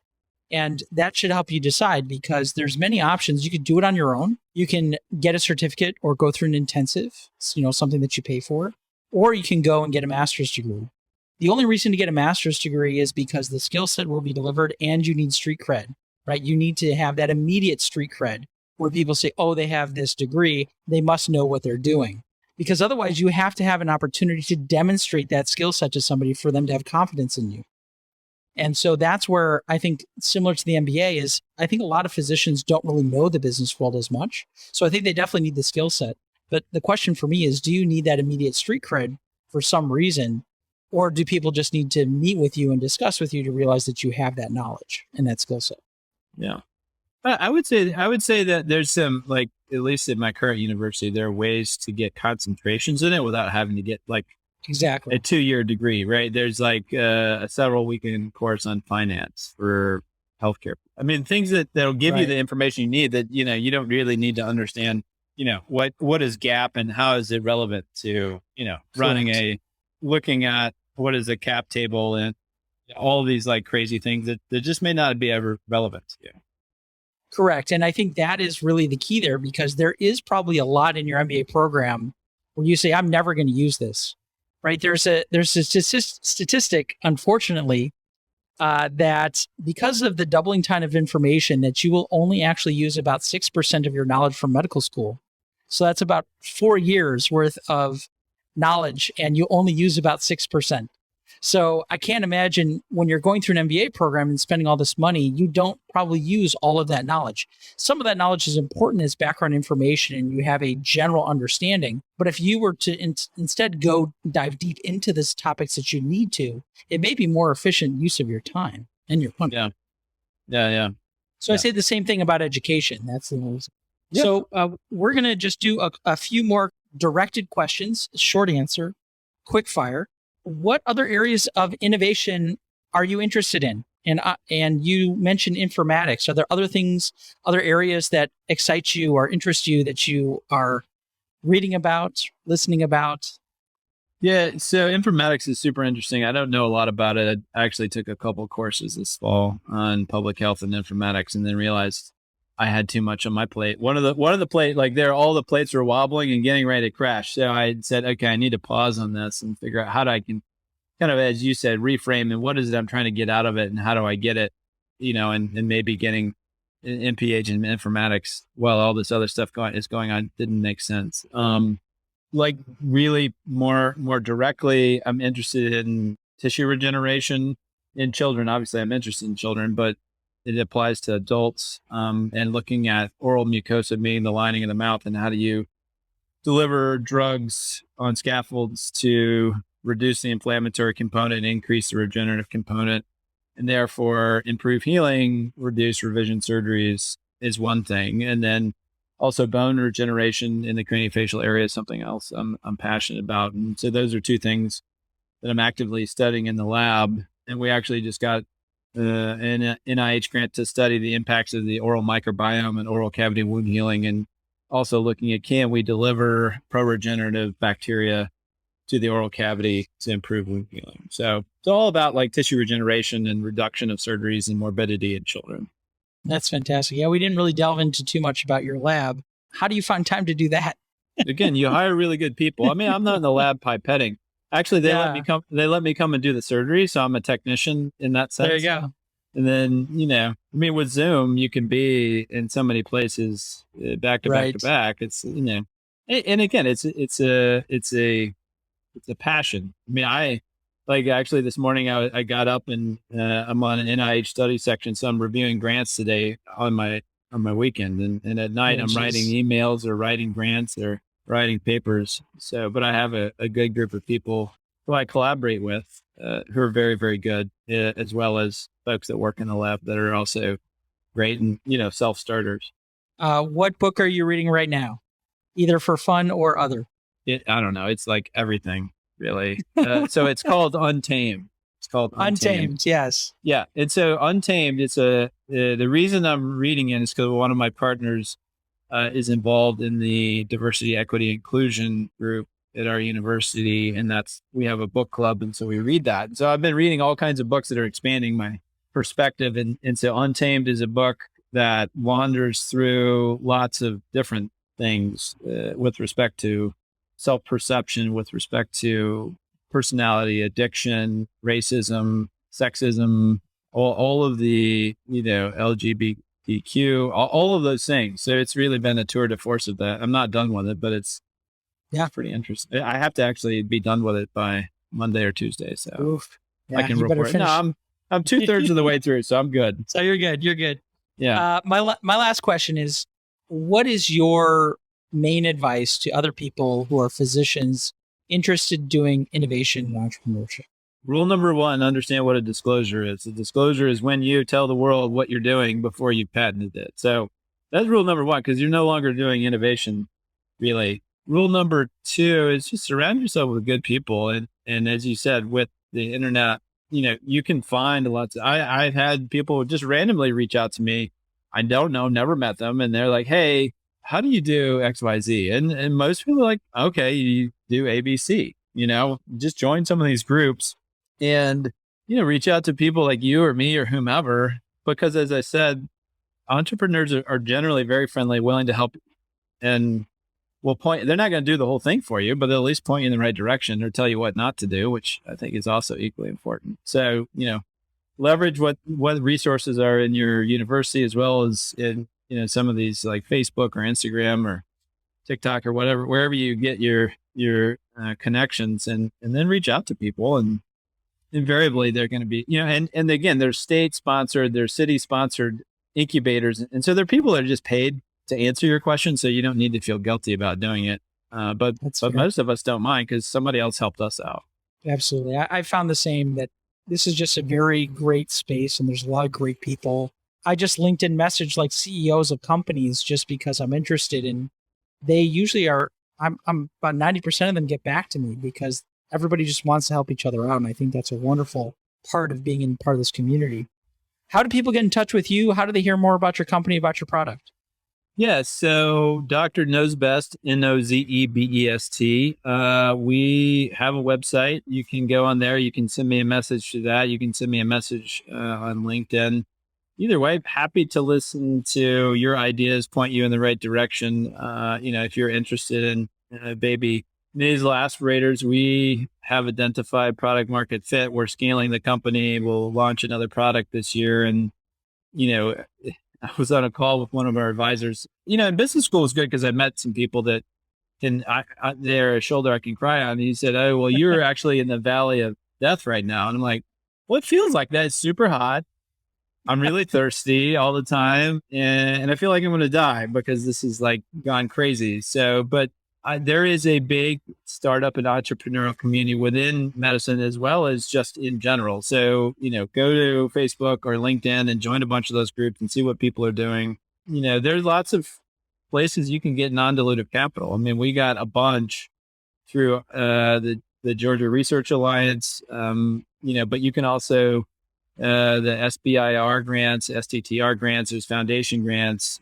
And that should help you decide, because there's many options. You could do it on your own. You can get a certificate or go through an intensive, something that you pay for, or you can go and get a master's degree. The only reason to get a master's degree is because the skill set will be delivered and you need street cred, right? You need to have that immediate street cred where people say, oh, they have this degree, they must know what they're doing. Because otherwise you have to have an opportunity to demonstrate that skill set to somebody for them to have confidence in you. And so that's where I think, similar to the MBA, is I think a lot of physicians don't really know the business world as much. So I think they definitely need the skill set. But the question for me is, do you need that immediate street cred for some reason? Or do people just need to meet with you and discuss with you to realize that you have that knowledge and that skill set? Yeah. I would say that there's some, like, at least at my current university, there are ways to get concentrations in it without having to get exactly a 2-year degree, right? There's like a several weekend course on finance for healthcare. I mean, things that'll give you the information you need that, you don't really need to understand, what is gap and how is it relevant to, looking at what is a cap table and all of these like crazy things that just may not be ever relevant to you. Correct. And I think that is really the key there, because there is probably a lot in your MBA program where you say, I'm never going to use this. Right. There's a statistic, unfortunately, that because of the doubling time of information, that you will only actually use about 6% of your knowledge from medical school. So that's about 4 years worth of knowledge, and you only use about 6%. So I can't imagine when you're going through an MBA program and spending all this money, you don't probably use all of that knowledge. Some of that knowledge is important as background information and you have a general understanding. But if you were to instead go dive deep into the topics that you need to, it may be more efficient use of your time and your money. Yeah. So I say the same thing about education. That's the reason. Yeah. So we're going to just do a few more directed questions, short answer, quick fire. What other areas of innovation are you interested in? And you mentioned informatics. Are there other areas that excite you or interest you that you are reading about, listening about? Yeah, so informatics is super interesting. I don't know a lot about it. I actually took a couple courses this fall on public health and informatics, and then realized I had too much on my plate. One of the plate, like all the plates were wobbling and getting ready to crash. So I said, okay, I need to pause on this and figure out how I can kind of, as you said, reframe and what is it I'm trying to get out of it and how do I get it, and maybe getting an MPH in informatics while all this other stuff is going on didn't make sense. Like really more directly, I'm interested in tissue regeneration in children. Obviously I'm interested in children, but it applies to adults, and looking at oral mucosa, meaning the lining of the mouth, and how do you deliver drugs on scaffolds to reduce the inflammatory component, increase the regenerative component, and therefore improve healing, reduce revision surgeries is one thing. And then also bone regeneration in the craniofacial area is something else I'm passionate about. And so those are two things that I'm actively studying in the lab. And we actually just got an NIH grant to study the impacts of the oral microbiome and oral cavity wound healing, and also looking at, can we deliver pro-regenerative bacteria to the oral cavity to improve wound healing? So it's all about like tissue regeneration and reduction of surgeries and morbidity in children. That's fantastic. Yeah, we didn't really delve into too much about your lab. How do you find time to do that? Again, you hire really good people. I mean, I'm not in the lab pipetting. Actually, they let me come and do the surgery. So I'm a technician in that sense. There you go. And then, I mean, with Zoom, you can be in so many places back to back to back. It's, and again, it's a passion. I mean, actually this morning I got up and I'm on an NIH study section. So I'm reviewing grants today on my weekend. And at night I'm writing emails or writing grants or writing papers. So, but I have a good group of people who I collaborate with. who are very, very good, as well as folks that work in the lab that are also great and, self-starters. What book are you reading right now, either for fun or other? I don't know. It's like everything, really. So it's called Untamed. It's called Untamed. Yes. Yeah. And so Untamed, the reason I'm reading it is because one of my partners is involved in the diversity, equity, inclusion group at our university. And we have a book club. And so we read that. And so I've been reading all kinds of books that are expanding my perspective. And so Untamed is a book that wanders through lots of different things with respect to self-perception, with respect to personality, addiction, racism, sexism, all of the, LGBTQ, all of those things. So it's really been a tour de force of that. I'm not done with it, but it's pretty interesting. I have to actually be done with it by Monday or Tuesday. So Oof. Yeah, I can report. No, I'm 2/3 of the way through, so I'm good. So you're good. You're good. Yeah. My last question is, what is your main advice to other people who are physicians interested in doing innovation and entrepreneurship? Rule number 1, understand what a disclosure is. A disclosure is when you tell the world what you're doing before you've patented it. So that's rule number 1, because you're no longer doing innovation, really. Rule number 2 is just surround yourself with good people. And as you said, with the internet, you can find lots of, I've had people just randomly reach out to me. I don't know, never met them. And they're like, hey, how do you do X, Y, Z? And most people are like, okay, you do ABC, just join some of these groups and, reach out to people like you or me or whomever, because as I said, entrepreneurs are generally very friendly, willing to help, and will point. They're not going to do the whole thing for you, but they'll at least point you in the right direction or tell you what not to do, which I think is also equally important. So, leverage what resources are in your university, as well as in, some of these like Facebook or Instagram or TikTok or whatever, wherever you get your connections, and then reach out to people. And invariably they're going to be, and again, they're state sponsored, they're city sponsored incubators. And so they're people that are just paid to answer your questions. So you don't need to feel guilty about doing it. But most of us don't mind because somebody else helped us out. Absolutely. I found the same, that this is just a very great space and there's a lot of great people. I just LinkedIn message like CEOs of companies just because I'm interested, and they usually are, I'm about 90% of them get back to me because everybody just wants to help each other out. And I think that's a wonderful part of being in part of this community. How do people get in touch with you? How do they hear more about your company, about your product? Yeah, so Dr Nozebest, Nozebest. We have a website. You can go on there. You can send me a message to that. You can send me a message on LinkedIn. Either way, happy to listen to your ideas, point you in the right direction. If you're interested in baby nasal aspirators, we have identified product market fit. We're scaling the company. We'll launch another product this year. And, I was on a call with one of our advisors. In business school is good because I met some people that they're a shoulder I can cry on. And he said, oh, well, you're actually in the valley of death right now. And I'm like, well, it feels like that. It's super hot. I'm really thirsty all the time. And I feel like I'm going to die because this is like gone crazy. So, but there is a big startup and entrepreneurial community within medicine as well as just in general. So, go to Facebook or LinkedIn and join a bunch of those groups and see what people are doing. There's lots of places you can get non-dilutive capital. I mean, we got a bunch through the Georgia Research Alliance, but you can also the SBIR grants, STTR grants, there's foundation grants,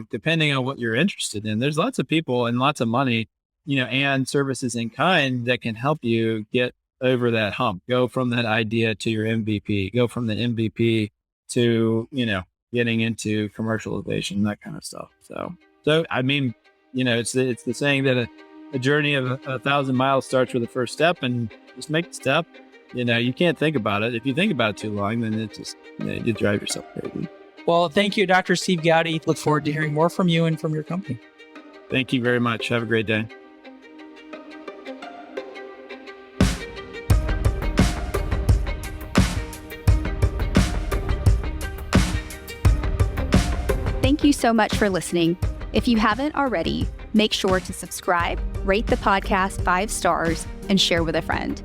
depending on what you're interested in. There's lots of people and lots of money, and services in kind that can help you get over that hump, go from that idea to your MVP, go from the MVP to, getting into commercialization, that kind of stuff. So I mean, it's the saying that a journey of 1,000 miles starts with the first step, and just make the step. You can't think about it. If you think about it too long, then it just, you drive yourself crazy. Well, thank you, Dr. Steve Goudy. Look forward to hearing more from you and from your company. Thank you very much. Have a great day. Thank you so much for listening. If you haven't already, make sure to subscribe, rate the podcast 5 stars, and share with a friend.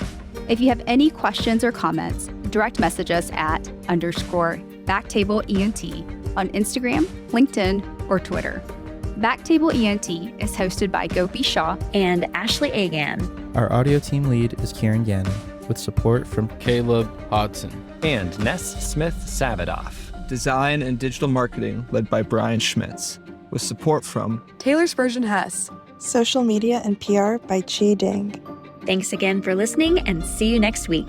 If you have any questions or comments, direct message us at _BackTable ENT on Instagram, LinkedIn, or Twitter. BackTable ENT is hosted by Gopi Shah and Ashley Agan. Our audio team lead is Kieran Gannon, with support from Caleb Hodson and Ness Smith-Savadoff. Design and digital marketing led by Brian Schmitz, with support from Taylor Spurgeon Hess. Social media and PR by Chi Ding. Thanks again for listening, and see you next week.